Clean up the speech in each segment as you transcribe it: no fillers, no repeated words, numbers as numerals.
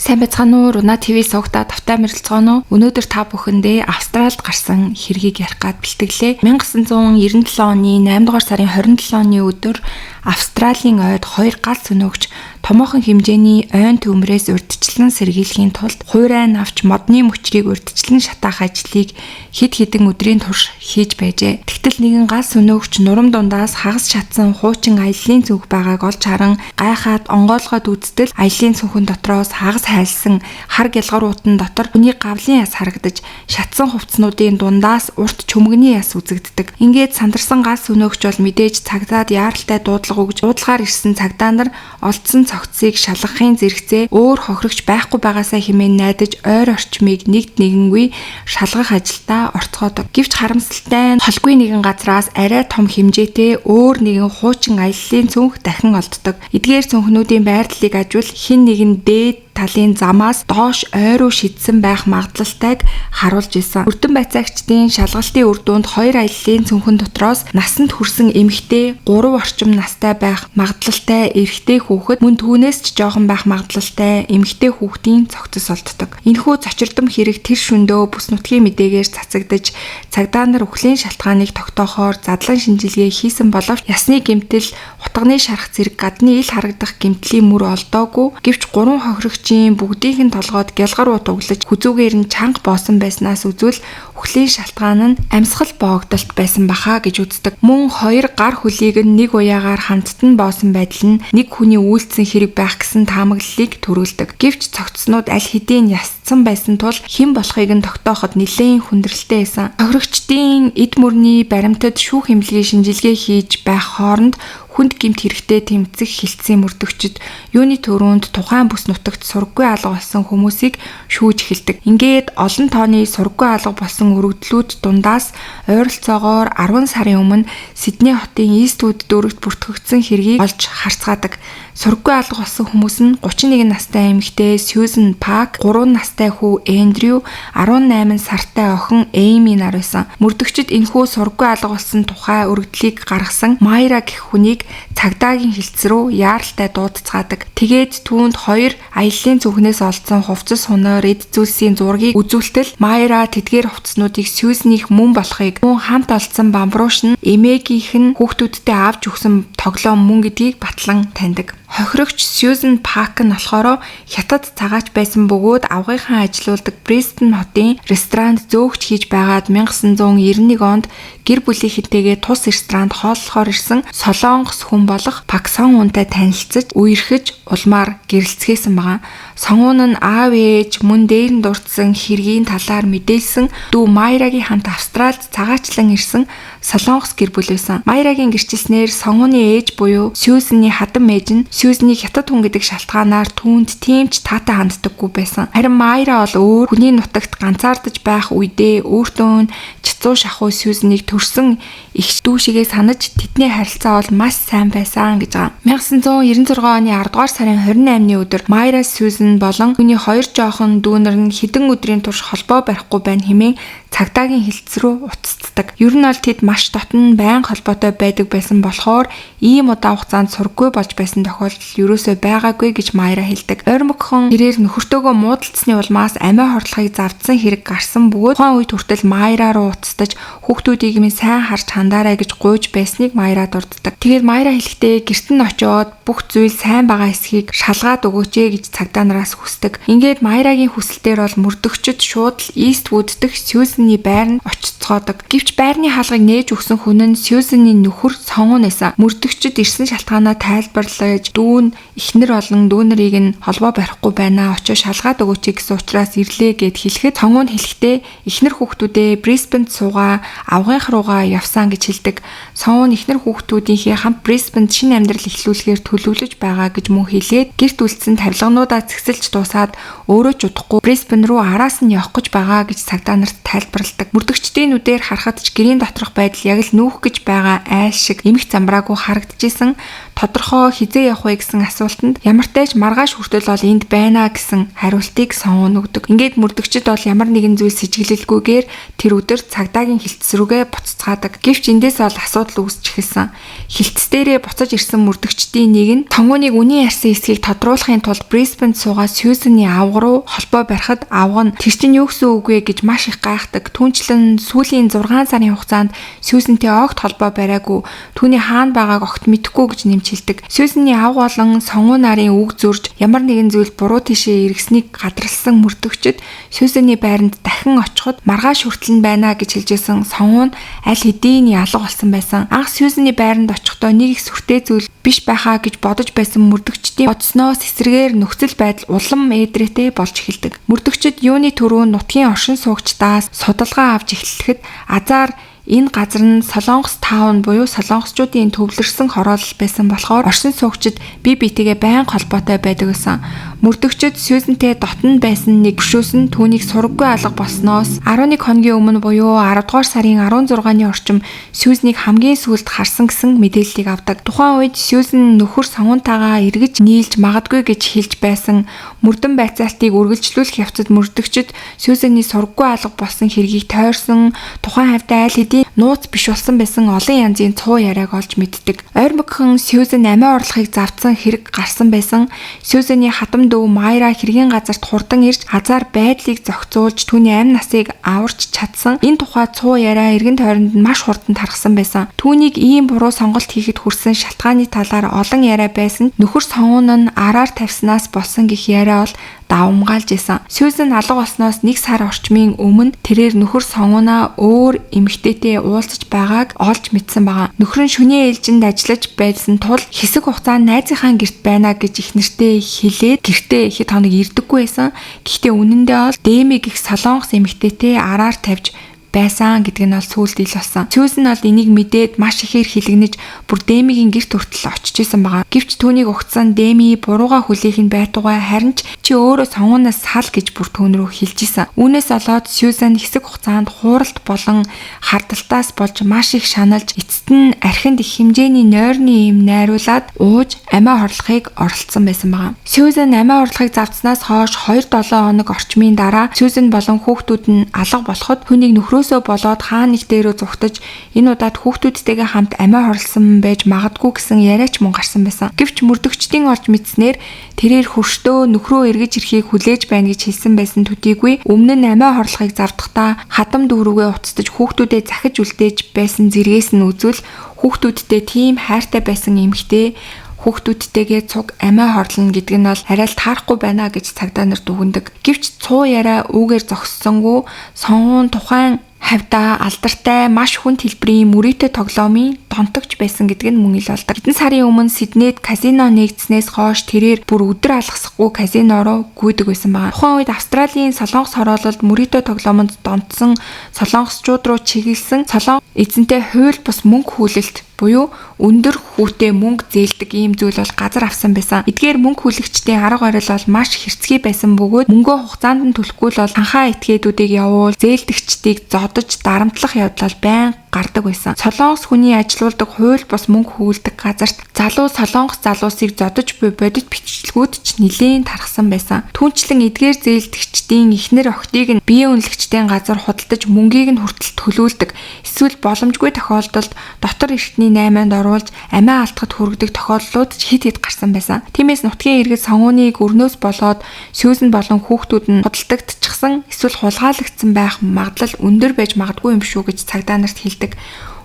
Сайн байцгаана уу? Руна ТV согта тавтай мэрэлцгаано. Өнөөдөр та бүхэндээ Австралид гарсан хэргийг ярих гад бэлтгэлээ. 1997 оны 8 дугаар сарын 27 оны өдөр Австралийн ойд 2 гал сөнөөгч томоохон хэмжээний ойн төмрөөс урьдчилан сэргийлэхийн тулд хуурайн авч модны мөчрийг урьдчилан шатаах ажлыг хэд хэдэн өдрийн турш хийж байжээ. Тэгтэл нэгэн гал сөнөөгч нурам дундаас хагас шатсан хуучин аяллаа цүнх байгааг олж харан гайхаад онгойлгоод үзтэл аяллаа цүнхэн дотроос хагас хайлсан хар гялгаруутан дотор хүний гавлын яс харагдаж шатсан хувцснуудын дундаас урт чөмгөний яс үзэгддэг. Ингээд сандарсан гал сөнөөгч бол мэдээж цагдаад яаралтай дуудлага өгж дуудлагаар ирсэн цагдаа нар олдсон цогцсыг шалгахын зэрэгцээ өөр хохирогч байхгүй байгаасаа хэмээн найдаж ойр орчмыг нэгэнгүй шалгах ажилдаа орцгоодог. Гэвч харамсалтай нь холгүй нэгэн газраас арай том хэмжээтэй өөр нэгэн хуучин аяллаа цүнх дахин олддог. Эдгээр цүнхнүүдийн байрлалыг ажил хин нэгэн дээд талын замаас доош ойроо шидсэн байх магадлалтайг харуулж исэн. Өрдөн байцаагчдын шалгалтын үр дүнд 2 аяллаа цүнхэн дотроос насанд хүрсэн эмэгтэй 3 орчим настай байх магадлалтай эрэгтэй хүүхэд мөн түүнээс ч жоохон байх магадлалтай эмэгтэй хүүхдийн цогцос олддог. Энэхүү зочирдом хэрэг тэр шөндөө бүс нутгийн мэдээгээр цацагдж цагдаа нар үхлийн шалтгааныг тогтоохоор задлан шинжилгээ хийсэн боловч ясны гэмтэл, утганы шарах зэрэг гадны ил харагдах гэмтлийн мөр олдоогүй. Гэвч 3 хохирогч бүгдийг нь толгойд гялгар ут углаж хүзүүгээр нь чанга боосон байснаас үзвэл үхлийн шалтгаан нь амьсгал боогдолт байсан баха гэж үздэг. Мөн 2 гар хөлийг нь нэг уяагаар хамттан боосон байдал нь нэг хүний үйлдсэн хэрэг байх гэсэн таамаглалыг төрүүлдэг. Гэвч цогцснууд аль хэдийн ясцсан байсан тул хэн болохыг нь тогтооход нэлээд хүндрэлтэй байсан. Хохирогчдын эд мөрний баримтад шүүх эмнэлгийн шинжилгээ хийж байх хооронд хүнд гэмт хэрэгтэй тэмцэх хилцсэн мөрдөгчд юуны төрөнд тухайн бүс нутагт сургаггүй алга болсон хүмүүсийг шүүж эхэлдэг. Ингээд олон тооны сургаггүй алга болсон өргөдлүүд дундаас ойролцоогоор 10 сарын өмнө Сидней хотын Иствуд дүүрэгт бүртгэгдсэн хэргийг олж харцгаадаг. Сургаггүй алга болсон хүмүүс нь 31 настай эмэгтэй Сьюзен Пак, 3 настай хүү Эндрю, 18 сартай охин Эйми нар байсан. Мөрдөгчд энэхүү сургаггүй алга болсон тухай өргөдлийг гаргасан Майра гэх хүнийг цагдаагийн хилцс рүү яаралтай дуудацгаадаг. Тэгээд түүнд 2 аяллаа цүнхнээс олдсон хувцас хунаар эд зүйлсийн зургийг үзүүлтэл Майра тэдгээр хувцснуудыг Сьюзених мөн болохыг, мөн хамт олдсон бамбрууш нь эмээгийнх нь хүүхдүүдтэй авч өгсөн тоглоом мөн гэдгийг батлан таньдаг. Хохирогч Сьюзен Пак нь болохоор хятад цагаач байсан бөгөөд авгийнхаа ажилуулдаг Бристбен хотын ресторанд зөөгч хийж байгаад 1991 онд гэр бүлийнхэнтэйгээ тус ресторанд хооллохоор ирсэн Солонгос хүн болох Пак Сон хүнтэй танилцж үерхэж улмаар гэрэлцгээсэн байгаа. Сонгуун нь аав ээж мөн дээр нь дурдсан хэргийн талаар мэдээлсэн дүү Майрагийн хамт Австралид цагаачлан ирсэн Солонгос гэр бүл байсан. Майрагийн гэрчилснээр сонгууны ээж буюу Сьюзений хадам ээж нь Сьюзений хятад хүн гэдэг шалтгаанаар түүнд тиймч таатай ханддаггүй байсан. Харин Майра бол өөр хүний нутагт ганцаардаж байх үедээ өөртөө чицүү шахуу Сьюзенийг төрсөн их дүүшигээ санаж тэдний харилцаа бол маш сайн байсан гэж байгаа. 1996 оны 10 дугаар сарын 28-ны өдөр Майра Сьюзен болон түүний 2 жоохон дүүнер нь хэдэн өдрийн турш холбоо барихгүй байна хэмээн цагдаагийн хилцс рүү уцтдаг. Ер нь бол тэд маш дотн байнга холбоотой байдаг байсан болохоор ийм удаа хугацаанд сургаггүй болж байсан тохиолдол ерөөсөө байгаагүй гэж Майра хэлдэг. Ойрмогхон тэрээр нөхөртөөгөө муудалцсны улмаас амиа хорлохыг завдсан хэрэг гарсан бөгөөд тухайн үед хүртэл Майра руу уцтаж хүүхдүүдийг минь сайн харж хандаарай гэж гуйж байсныг Майра дурддаг. Тэгээд Майра хэлэхдээ гэрт нь очиод бүх зүйл сайн байгаа эсхийг шалгаад өгөөч гэж цагдаа нараас хүсдэг. Ингээд Майрагийн хүсэлтээр бол мөрдөгчд шууд л Иствуд дэх Сьюзений байр нь очицгоодог. Гэвч байрны хаалгыг нээж өгсөн хүн нь Сьюзений нөхөр Сонгуун байсан. Мөрдөгчд ирсэн шалтгаанаа тайлбарлаж дүүн эхнэр болон дүүнэрийг нь холбоо барихгүй байна. Очиж шалгаад өгөөч гэсэн учраас ирлээ гэд хэлэхэд Сонгуун хэлэхдээ эхнэр хүүхдүүдээ Брисбенд суугаа авгынх руугаа явсан гэж хэлдэг. Сонгуун эхнэр хүүхдүүдийнхээ хамт Брисбенд шинэ амьдрал эхлүүлэхээр төлөвлөж байгаа гэж мөн хэлээд гэрт үлдсэн тавилгануудаа цэгцэлж дуусаад өөрөө ч удахгүй Брисбен руу араас нь явах гэж байгаа гэж цагдаа нарт тайлбарладаг. Мөрдөгчдийн нүдээр харахад ч гэрийн доторх байдал яг л нүүх гэж байгаа айл шиг эмх замбраагүй харагдажсэн. тодорхой хизээ явах вэ гэсэн асуултанд ямартай ч маргааш хүртэл бол энд байна гэсэн хариултыг Сонгуун өгдөг. Ингээд мөрдөгчд бол ямар нэгэн зүйл сэжиглэлгүйгээр тэр өдөр цагдаагийн хилцс рүүгээ буццаадаг. Гэвч эндээс бол асуудал үүсч эхэлсэн. Хилцс дээрээ буцаж ирсэн мөрдөгчдийн нэг нь Сонгууныг үнийн ярьсан эсхийг тодруулахын тулд Брисбенд суугаад Сьюзаны авга руу холбоо барихад авга нь тэр чинь юу гэсэн үг вэ гэж маш их гайхдаг. Түүнчлэн сүүлийн 6 сарын хугацаанд Сьюзантэй огт холбоо бариагүй, түүний хаана байгааг огт мэдэхгүй гэж нэмж хэлдэг. Сьюзаны авга болон Сонгуун нарын үг зурж ямар нэгэн зүйл буруу тишээ эргэснийг гадралсан мөрдөгчд Сьюзаны байранд дахин очиход маргааш хүртэл нь байна гэж хэлжсэн Сонгуун аль хэдийн ялга болсон байсан. Анх Сьюзаны байранд очихдоо нэг их сүртэй зүйл биш байхаа гэж бодож байсан мөрдөгчдийн бодсноос эсрэгээр нөхцөл байдал улам ээдрээтэй болж эхэлдэг. Мөрдөгчд юуны түрүүн нутгийн оршин суугчдаас судалгаа авч эхлэхэд азар энэ газар нь Солонгос таун буюу солонгосчуудын төвлөрсөн хороолол байсан болохоор оршин суугчид бие биетэйгээ байнга холбоотой байдаг гэсэн. Мөрдөгчд Сьюзантэй дотн байсан нэг гүшүүс нь түүнийг сураггүй алга болсноос 11 хоногийн өмнө буюу 10 дугаар сарын 16-ны орчим Сьюзаныг хамгийн сүүлд харсан гэсэн мэдээллийг авдаг. Тухайн үед Сьюзан нөхөр Сонгуунтайгаа эргэж нийлж магадгүй гэж хэлж байсан мөрдөн байцаалтыг үргэлжлүүлэх явцад мөрдөгчд Сьюзаны сураггүй алга болсон хэргийг тойрсон, тухайн хавьтай аль хэдийн нууц биш болсон байсан олон янзын цуу яриаг олж мэддэг. Ойрмогхон Сьюзан амиа орлохыг завдсан хэрэг гарсан байсан. Сьюзаны хатам дүү Майра хэргийн газарт хурдан ирж азар байдлыг зохицуулж түүний амь насыг аварч чадсан. Энэ тухай цуу яриа эргэн тойронд нь маш хурдан тархсан байсан. Түүнийг ийм буруу сонголт хийхэд хүрсэн шалтгааны талаар олон яриа байсан. Нөхөр Сонгуун нь араар тавьснаас болсон гэх яриа бол давмгаалж исэн. Сьюзан алга болсноос 1 сар орчмын өмнө тэрээр нөхөр Сонгуунаа өөр эмэгтэйтэй уулзаж байгааг олж мэдсэн байгаа. Нөхөр нь шөнийн ээлжинд ажиллаж байсан тул хэсэг хугацаанд найзынхаа гэрт байна гэж их нэртэй хэлээд гэртээ хэд хоног ирдэггүй байсан. Гэхдээ үнэндээ бол Дэми гэх солонгос эмэгтэйтэй араар тавьж байсан гэдэг нь бол сүүлд ил болсон. Сьюзан бол энийг мэдээд маш ихээр хилэгнэж бүр Дэмигийн гэрт хүртэл очиж исэн байгаа. Гэвч түүнийг угтсан Дэми бурууга хүлээх нь байтугай харин ч чи өөрөө Сонгуунаас сал гэж бүр түүн рүү хэлж исэн. Үүнээс болоод Сьюзан хэсэг хугацаанд хууралт болон хардалтаас болж маш их шаналж эцэст нь архинд их хэмжээний нойрны юм найруулад ууж амиа хорлохыг оролцсон байсан байгаа. Сьюзан амиа хорлохыг завдснаас хойш 2-7 хоног орчмын дараа Сьюзан болон хүүхдүүд нь алга болоход түүнийг нөхрөөсөө болоод хаан нэг дээрөө зүгтэж энэ удаад хүүхдүүдтэйгээ хамт амиа хорлсон байж магадгүй гэсэн яриач мөн гарсан байсан. Гэвч мөрдөгчдийн олж мэдснээр тэрээр хөрштөө нөхрөө эргэж ирэхийг хүлээж байна гэж хэлсэн байсан төдийгүй өмнө нь амиа хорлохыг завдахдаа хатам дүүрүүгээ уцтаж хүүхдүүдэд захиж үлдээж байсан зэргээс нь үзвэл хүүхдүүдтэй тийм хайртай байсан эмэгтэй хүүхдүүдтэйгээ цуг амиа хорлно гэдэг нь бол арай л таарахгүй байна гэж цагдаа нар дүгнэдэг. Гэвч цуу яриа үүгээр зогссонгүй Сонгуун тухайн хавьда алдартай маш хүнд хэлбэрийн мөрөөтэй тоглоомын донтогч байсан гэдэг нь мөн ил болдог. Хэдэн сарын өмнө Сиднейд казино нэгдснээс хойш тэрээр бүр өдөр алгасахгүй казино руу гүйдэг байсан байгаа. Тухайн үед Австралийн солонгос хороололд мөрөөтэй тоглоомонд донтсон солонгосчууд руу чиглэсэн солонгос эзэнтэй хууль бус мөнгө хүлээлт буюу өндөр хүүтэй мөнгө зээлдэг ийм зүйл бол газар авсан байсан. Эдгээр мөнгө хүлэгчдийн арга барил бол маш хэрцгий байсан бөгөөд мөнгөө хугацаанд нь төлөхгүй л бол анхаа этгээдүүдийг явуул зээлдэгчдийг зодож дарамтлах явдал байн гардаг байсан. Солонгос хүний ажилуулдаг хууль бус мөнгө хүүлдэг газарт залуу солонгос залуусыг зодож буй бодит бичилгүүд ч нэлээд тархсан байсан. Түүнчлэн эдгээр зээлдэгчдийн эхнэр охидыг нь бие үнэлэгчдийн газар худалдаж мөнгийг нь хүртэл төлүүлдэг. Эсвэл боломжгүй тохиолдолд дотор эрхтний 8-нд оруулж амиа алдахад хүргэдэг тохиолдлууд хэд хэд гарсан байсан. Тиймээс нутгийн иргэд Сонгууныг өрнөөс болоод Сьюзан болон хүүхдүүд нь худалдагдчихсан эсвэл хулгайлагдсан байх магадлал өндөр байж магадгүй юм шүү гэж цагдаа нарт хэлдэг.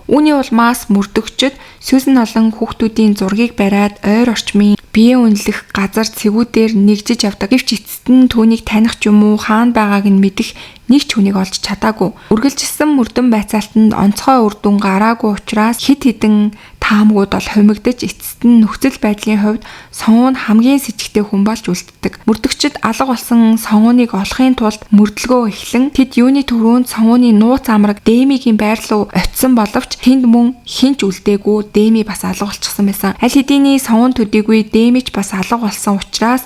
Үүний улмаас мөрдөгчд Сьюзан болон хүүхдүүдийн зургийг бариад ойр орчмын бие үнэлэх газар цэгүүдээр нэгжиж явдаг. Гэвч эцэст нь түүнийг таних ч юм уу хаана байгааг нь мэдэх нэг ч хүнийг олж чадаагүй. Үргэлжилсэн мөрдөн байцаалтанд онцгой үр дүн гараагүй учраас хэд хэдэн таамгууд бол хумигдаж эцэст нь нөхцөл байдлын хувьд Сонгуун хамгийн с ิจ гтэй хүн болж үлддэг. Мөрдөгчд алга болсон Сонгууныг олохын тулд мөрдлөгөө эхлэн тэд юуны төрөнд Сонгууны нууц амраг Дэмигийн байр руу очисон боловч тэнд мөн хинч үлдээгүй Дэми бас алга болчихсон байсан. Аль хэдийн Сонгуун төдийгүй Дэмич бас алга болсон учраас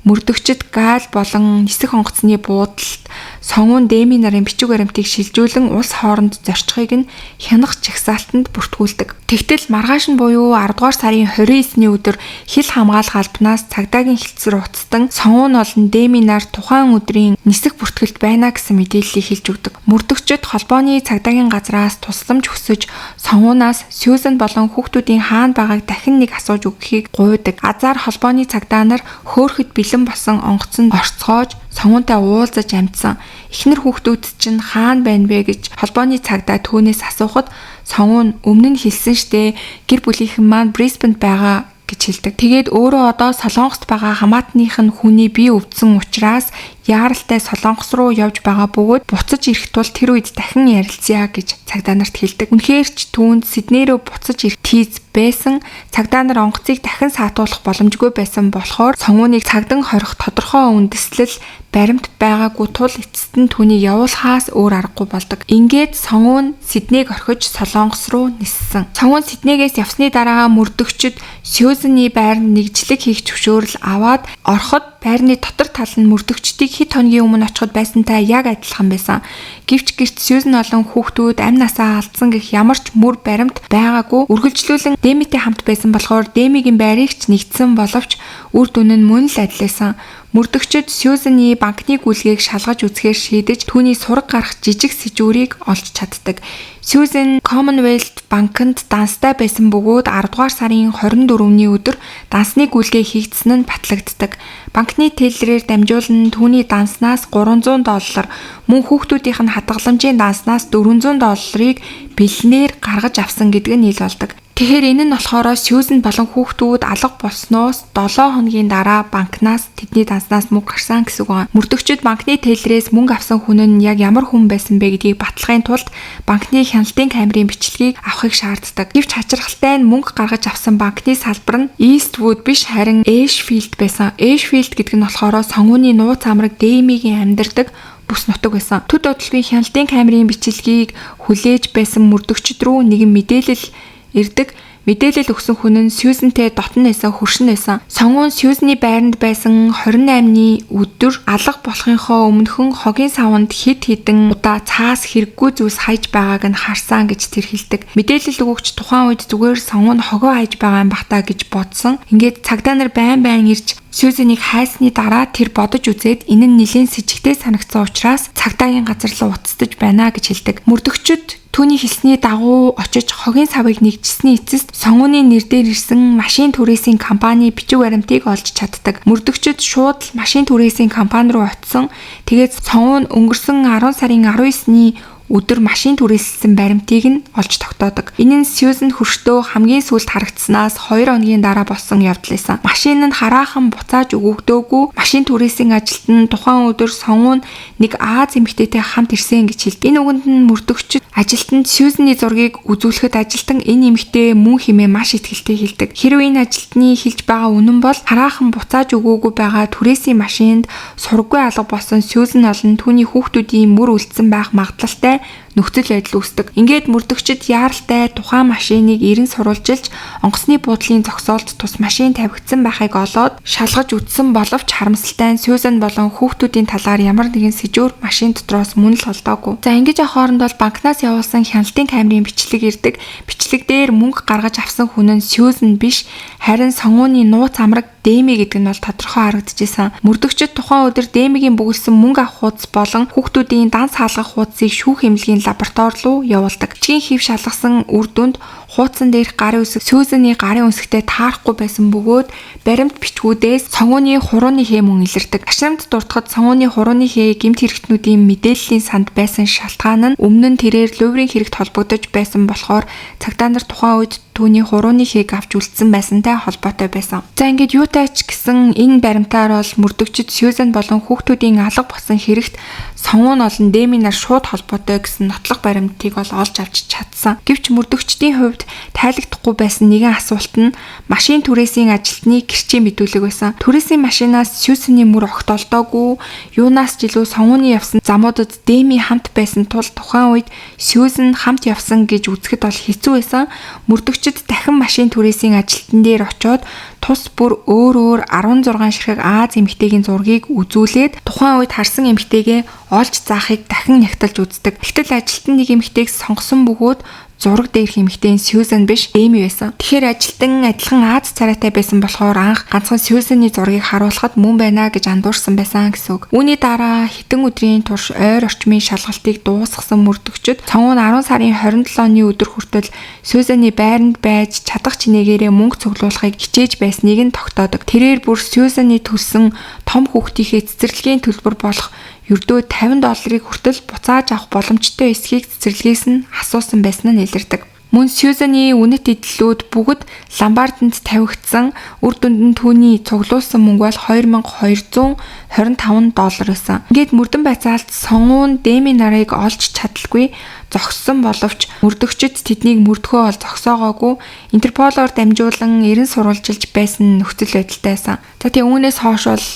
мөрдөгчд Гал болон нисэх онгоцны буудалд сонгуун Дэми нарын бичиг баримтыг шилжүүлэн улс хооронд зорчихыг нь хянах жагсаалтанд бүртгүүлдэг. Тэгтэл маргааш нь буюу 10 дугаар сарын 29-ний өдөр хил хамгаалах албанаас цагдаагийн хилцэр уцтан сонгуун болон Дэми нар тухайн өдрийн нисэх бүртгэлд байна гэсэн мэдээллийг хэлж өгдөг. Мөрдөгчид холбооны цагдаагийн газраас тусламж хүсэж сонгуунаас Сьюзен болон хүүхдүүдийн хаана байгааг дахин нэг асууж өгөхийг гуйдаг. Азар холбооны цагдаа нар хөөхөд бэлэн босон онгоцонд орцгоож сонгуунтай уулзаж амьдсан. Эхнэр хүүхдүүд чинь хаана байна вэ гэж холбооны цагдаа түүнээс асуухад сонгуун өмнө нь хэлсэн штэ гэр бүлийнхэн маань Брисбенд байгаа гэж хэлдэг. Тэгээд өөрөө одоо Солонгост байгаа хамаатных нь хүний бие өвдсөн учраас яаралтай Солонгос руу явж байгаа бөгөөд буцаж ирэх тул тэр үед дахин ярилцъя гэж цагдаа нарт хэлдэг. Үнэхээр ч түүнд Сидней рүү буцаж ирэх тийз байсан. Цагдаа нар онгоцыг дахин саатуулах боломжгүй байсан болохоор сонгууныг цагдан хорих тодорхой үндэслэл баримт байгаагүй тул эцэст нь түүнийг явуулахаас өөр аргагүй болдог. Ингээд сонгуун Сиднейг орхиж Солонгос руу ниссэн. Сонгуун Сиднейгээс явсны дараа мөрдөгчид Сьюзений байранд нэгжлэг хийх зөвшөөрөл аваад ороход байрны дотор тал нь мөрдөгчдийг хэд хоногийн өмнө очиход байсантай яг адилхан байсан. Гэвч гэрт Сьюзен болон хүүхдүүд амь насаа алдсан гэх ямар ч мөр баримт байгаагүй. Үргэлжлүүлэн Дэмитэй хамт байсан болохоор Дэмигийн байрыг ч нэгдсэн боловч үр дүн нь мөн л адилсан. Мөрдөгчид Сьюзений банкны гүйлгээг шалгаж үзэхээр шийдэж түүний сураг гарах жижиг сэжүүрийг олж чаддаг. Сьюзен Commonwealth банкнд данстай байсан бөгөөд 10 дугаар сарын 24-ний өдөр дансны гүйлгээ хийгдсэн нь батлагддаг. Банкны тээллэрээр дамжуулан түүний данснаас $300, мөн хүүхдүүдийнх нь хадгаламжийн данснаас $400 бэлнээр гаргаж авсан гэдэг нь ил болдог. Тэгэхээр энэ нь болохоор Сьюзен болон хүүхдүүд алга болсноос 7 хоногийн дараа банкнаас тэдний данснаас мөнгө гарсан гэсэн үг байна. Мөрдөгчид банкны тээллэрээс мөнгө авсан хүн нь яг ямар хүн байсан бэ гэдгийг баталгахын тулд банкны хяналтын камерын бичлэгийг авахыг шаарддаг. Гэвч хачирхалтай нь мөнгө гаргаж авсан банкны салбар нь Eastwood биш харин Ashfield байсан. Ashfield гэдэг нь болохоор сонгууны нууц амраг Дэмигийн амьдардаг бүс нутаг байсан. Төд удалгүй хяналтын камерын бичлэгийг хүлээж байсан мөрдөгчид рүү нэгэн мэдээлэл ирдэг. Мэдээлэл өгсөн хүн нь Сьюзентэй дотн байсан хөршин байсан. Сонгуун Сьюзений байранд байсан 28-ны өдөр алга болохынхоо өмнөхөн хогийн савнд хэд хэдэн удаа цаас хэрэггүй зүйлс хайж байгааг нь харсан гэж тэр хэлдэг. Мэдээлэл өгөгч тухайн үед зүгээр сонгуун хогоо хайж байгаа юм бахтаа гэж бодсон. Ингээд цагдаа нар байн ирж Сьюзенийг хайсны дараа тэр бодож үзээд энэ нь нэлийн с ิจ гтэй санагдсан учраас цагдаагийн газар руу уцтаж байна гэж хэлдэг. Мөрдөгчид түүний хэлсний дагуу очиж хогийн савыг нэгжсэний эцэст сонгууны нэр дээр ирсэн машин түрээсийн компани бичиг баримтыг олж чаддаг. Мөрдөгчид шууд машин түрээсийн компани руу очисон. Тэгээд сонгуун өнгөрсөн 10 сарын 19-ний өдөр машин түрээссэн баримтыг нь олж тогтоодог. Энэ нь Сьюзен хөрштөө хамгийн сүүлд харагдсанаас 2 хоногийн дараа болсон явдал байсан. Машин нь хараахан буцааж өгөгдөөгүй. Машин түрээсийн ажилт нь тухайн өдөр сонгуун нэг Аз эмэгтэйтэй хамт ирсэн гэж хэлдэг. Энэ үгэнд нь мөрдөгчид ажилтнанд Сьюзений зургийг үзүүлэхэд ажилтан энэ эмэгтэй мөн хэмээн маш итгэлтэй хэлдэг. Хэрвээ энэ ажилтны хэлж байгаа үнэн бол хараахан буцааж өгөөгүй байгаа түрээсийн машинд сургаггүй алга болсон Сьюзен болон түүний хүүхдүүдийн мөр үлдсэн байх магадлалтай нөхцөл байдал үүсдэг. Ингээд мөрдөгчид яаралтай тухайн машиныг эрен сурвалжилж онгоцны буудлын зогсоолд тус машин тавигдсан байхыг олоод шалгаж үзсэн боловч харамсалтай нь Сьюзен болон хүүхдүүдийн талаар ямар нэгэн сэжүүр машин дотроос мөн л олдоогүй. За ингэж явах хооронд бол банкнаас явуулсан хяналтын камерын бичлэг ирдэг. Бичлэг дээр мөнгө гаргаж авсан хүн нь Сьюзен биш харин сонгууны нууц амраг Дэми гэдэг нь бол тодорхой харагдчихсан. Мөрдөгчид тухайн өдөр Дэмигийн бүгэлсэн мөнгө авах хуудас болон хүүхдүүдийн данс хаалгах хуудсыг шүүх эмнэлгийн лаборатори руу явуулдаг. Чихийн хийв шалгасан үр дүнд хуудсан дээрх гарын үсэг Сьюзений гарын үсэгтэй таарахгүй байсан бөгөөд баримт бичгүүдээс сонгууны хурууны хээ мөн илэрдэг. Ашрамд дуртахад сонгууны хурууны хээ гэмт хэрэгтнүүдийн мэдээллийн санд байсан шалтгаан нь өмнө нь тэрээр Луврын хэрэгт холбогдож байсан болохоор цагдаа нар тухайн үед түүний хурууны хээг авч үлдсэн байсантай холбоотой байсан. За ингээд юутай ч гэсэн энэ баримтаар бол мөрдөгчид Сьюзен болон хүүхдүүдийн алга болсон хэрэгт сонгуун болон Дэми нар шууд холбоотой гэсэн нотлох баримтыг бол олж авч чадсан. Гэвч мөрдөгчдийн хувьд тайлагдахгүй байсан нэгэн асуулт нь машин түрээсийн ажилтны гэрчийн мэдүүлэг байсан. Түрээсийн машинаас Сьюзений мөр огт олдоогүй. Юунаас ч илүү сонгууны явсан замуудад Дэми хамт байсан тул тухайн үед Сьюзен хамт явсан гэж үзэхэд бол хэцүү байсан. Мөрдөгчид дахин машин түрээсийн ажилтан дээр очиод тус бүр өөр 16 ширхэг Аз эмэгтэйгийн зургийг үзүүлээд тухайн үед харсан эмэгтэйгээ олж заахыг дахин нягтлж үздэг. Тэгтэл ажилтан нэг эмэгтэйг сонгосон бөгөөд зураг дээрх эмэгтэй Сьюзан биш, Эми байсан. Тэгэхээр ажилтан адилхан Аз царайтай байсан болохоор анх ганцхан Сьюзаны зургийг харуулхад мөн байна гэж андуурсан байсан гэсэн үг. Үүний дараа хэдэн өдрийн турш ойр орчмын шалгалтыг дуусгасан мөрдөгчд цоон 10 сарын 27-ны өдөр хүртэл Сьюзаны байранд байж чадах чинээгээрээ мөнгө цуглуулахыг хичээж байсныг нь тогтоодог. Тэрээр бүр Сьюзаны төлсөн том хүүхдийнхээ цэцэрлэгийн төлбөр болох ердөө $50 хүртэл буцааж авах боломжтой эсхийг цэцэрлэгээс нь асуусан байсан нь илэрдэг. Мөн Сьюзаны үнэт эдлүүд бүгд Ламбарданд тавигдсан, үр дүнд нь түүний цуглуулсан мөнгө бол $2225 байсан. Ингээд мөрдөн байцаалт сонгуун Дэми нарыг олж чадалгүй зогссон боловч мөрдөгчд тэднийг мөрдөхөө ол зогсоогоогүй Интерполоор дамжуулан эрен сурвалжилж байсан нөхцөл байдалтайсан. За тийм үүнээс хойш бол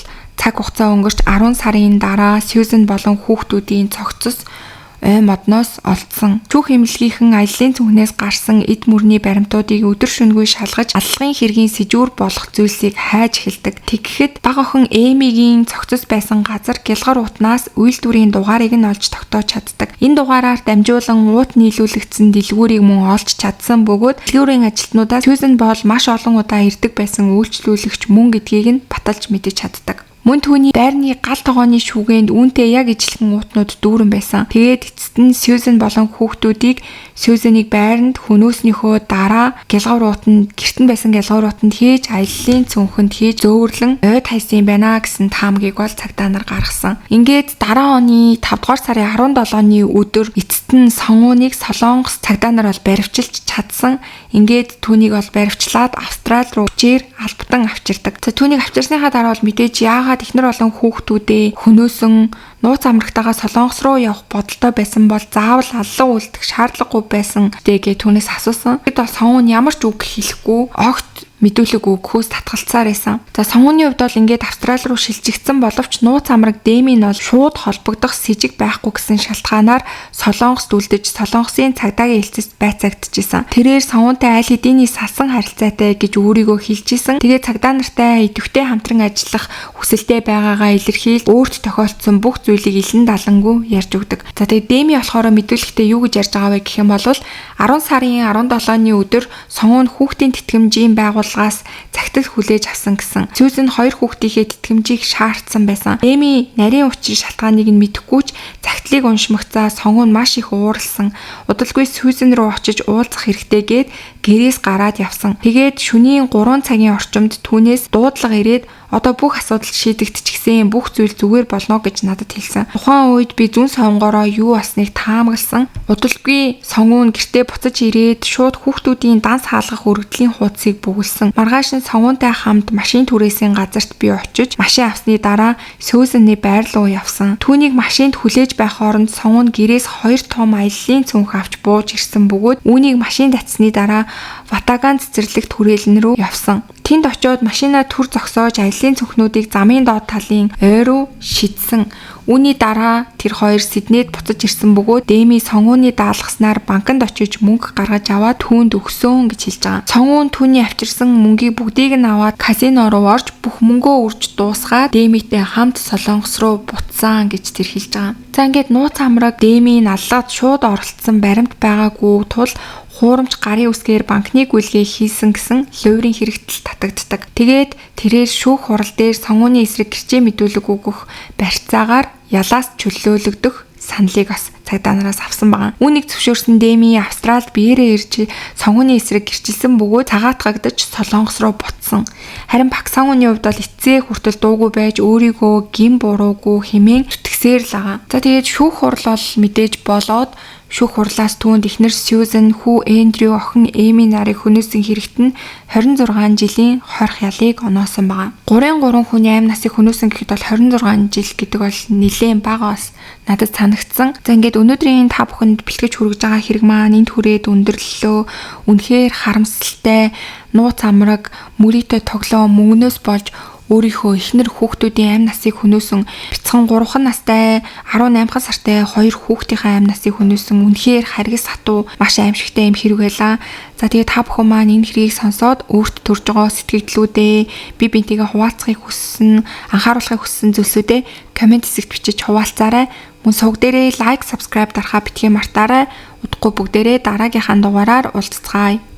цаг хугацаа өнгөрч 10 сарын дараа Сьюзан болон хүүхдүүдийн цогцос ой модноос олдсон. Чүүх эмнэлгийнхэн аяллаа цүнхнээс гарсан эд мөрний баримтуудыг өдөр шөнөгүй шалгаж аллагын хэргийн сэжүүр болох зүйлсийг хайж эхэлдэг. Тэгэхэд баг охин Эмигийн цогцос байсан газар Гялгар уутнаас үйлдвэрийн дугаарыг нь олж тогтоож чаддаг. Энэ дугаараар дамжуулан уут нийлүүлэгдсэн дэлгүүрийг мөн олж чадсан бөгөөд дэлгүүрийн ажилтнуудаа Сьюзан бол маш олон удаа ирдэг байсан үйлчлүүлэгч мөн гэдгийг нь баталж мэдэж чаддаг. Мөн түүний байрны гал тогооны шүүгээнд үүнтэй яг ижилхэн уутнууд дүүрэн байсан. Тэгээд эцэст нь Сьюзан болон хүүхдүүдийг Сьюзаныг байранд хөнөөснийхөө дараа Гялгар уутанд гэртэн байсан Гялгар уутанд хийж аяллаа цүнхэнд хийж зөөвөрлөн ойд хайсан байна гэсэн таамгийг бол цагдаа нар гаргасан. Ингээд дараа оны 5 дугаар сарын 17-ны өдөр эцэст нь сонгууныг Солонгос цагдаа нар бол баривчилж чадсан. Ингээд түүнийг бол баривчлаад Австрали руу жир албатан авчирдаг. За түүнийг авчирсныхаа дараа бол мэдээж яагаад эхнэр болон хүүхдүүдээ хөнөөсөн нууц амрагтайгаа Солонгос руу явах бодолтой байсан бол заавал аллаа үлдэх шаардлагагүй байсан гэгээ түүнээс асуусан. Тэгэд бол сонгуун ямар ч үг хэлэхгүй огт мэдүүлэг өгөхөөс татгалцаар байсан. За сонгууны хувьд бол ингээд Австрали руу шилжигдсэн боловч нууц амраг Дэми нь бол шууд холбогдох с 'ижиг байхгүй гэсэн шалтгаанаар Солонгост үлдэж Солонгосын цагдаагийн хэлцэст байцаагдчихсан. Тэрээр сонгуунтай айл хэдийн салсан харилцаатай гэж өөрийгөө хэлжсэн. Тэгээд цагдаа нартай идэвхтэй хамтран ажиллах хүсэлтэй байгаагаа илэрхийлж өөрт тохиолдсон бүх зүйлийг илэн далангуй ярьж өгдөг. За тэгээд Дэми болохоор мэдүүлэгтээ юу гэж ярьж байгаа вэ гэх юм бол 10 сарын 17-ны өдөр сонгуун хүүхдийн тэтгэмжийн байгууллагаас цагтл хүлээж авсан гэсэн. Сьюзан 2 хүүхдийнхээ тэтгэмжийг шаардсан байсан. Эми нарийн учрын шалтгааныг нь мэдэхгүй ч цагтлыг уншмагцаа сонгуун маш их ууралсан. Удалгүй Сьюзан руу очиж уулзах хэрэгтэйгээд гэрээс гараад явсан. Тэгээд шөнийн 3 цагийн орчимд түүнээс дуудлага ирээд одоо бүх асуудал шийдэгдчихсэн, бүх зүйл зүгээр болно гэж надад хэлсэн. Тухайн үед би зүүн сонгороо юу болсныг таамагласан. Удалгүй сонгуун гэртээ буцаж ирээд шууд хүүхдүүдийн данс хаалгах өргөдлийн хуудсыг бүгэлсэн. Маргааш нь сонгуунтай хамт машин түрээсийн газарт би очиж машин авсны дараа Сьюзаны байр руу явсан. Түүнийг машинд хүлээж байх хооронд сонгуун гэрээс 2 том аяллаа цүнх авч бууж ирсэн бөгөөд үүнийг машинд татсны дараа Ватаган цэцэрлэгт хүрээлэн рүү явсан. Тэнд очиод машинаа түр зогсоож аяллаа цүнхнүүдийг замын доод талын ой руу шидсэн. Үүний дараа тэр хоёр Сиднейд буцаж ирсэн бөгөөд Дэми сонгууны даалгаснаар банкнд очиж мөнгө гаргаж аваад түүнд өгсөн гэж хэлж байгаа. Сонгуун түүний авчирсан мөнгийг бүгдийг нь аваад казино руу орж бүх мөнгөө үрж дуусгаад Дэмитэй хамт Солонгос руу буцсан гэж тэр хэлж байгаа. За ингээд нууц амраг Дэми наллаад шууд оролцсон баримт байгаагүй тул хуурамч гарын үсгээр банкны гүйлгээ хийсэн гэсэн луурын хэрэгтэл татагддаг. Тэгээд тэрээр шүүх хурал дээр сонгууны эсрэг гэрчээ мэдүүлэг өгөх барьцаагаар ялаас чөлөөлөгдөх саналыг бас цагдаа нараас авсан байгаа. Үүнийг зөвшөөрсөн Дэми Австралид биеэрээ ирж сонгууны эсрэг гэрчилсэн бөгөөд цагаатгагдаж Солонгос руу буцсан. Харин Пак сонгууны хувьд бол эцсээ хүртэл дуугүй байж өөрийгөө гин буруугүй хэмээн зүтгэсээр л байгаа. За тэгээд шүүх хурал бол мэдээж болоод шүүх хурлаас түүнд эхнэр Сьюзан, хүү Эндрю, охин Эми нарыг хөнөөсөн хэрэгт нь 26 жилийн хорих ялыг оноосон байгаа. 3 хүний амь насыг хөнөөсөн гэхэд бол 26 жил гэдэг бол нэлээд бага бас надад санагдсан. За ингээд өнөөдрийн та бүхэнд бэлтгэж хүргэж байгаа хэрэг маань энд хүрээд өндөрлөлөө. Үнэхээр харамсалтай нууц амраг мөрийтэй тоглоом мөнгнөөс болж өөрийнхөө эхнэр хүүхдүүдийн амь насыг хөнөөсөн бяцхан 3 настай 18 сартай 2 хүүхдийнхээ амь насыг хөнөөсөн үнэхээр харгас хатуу маш аимшигтай юм хэрэг байлаа. За тэгээ та бүхэн маань энэ хэргийг сонсоод өөрт төрж байгаа сэтгэгдлүүдээ би бинтийгээ хуваалцахыг хүссэн, анхааруулахыг хүссэн зүйлсүүдээ комент хэсэгт бичиж хуваалцаарай. Мөн сувг дээрээ лайк, subscribe дарахаа битгий мартаарай. Удахгүй бүгдээрээ дараагийнхаа дугаараар уулзцгаая.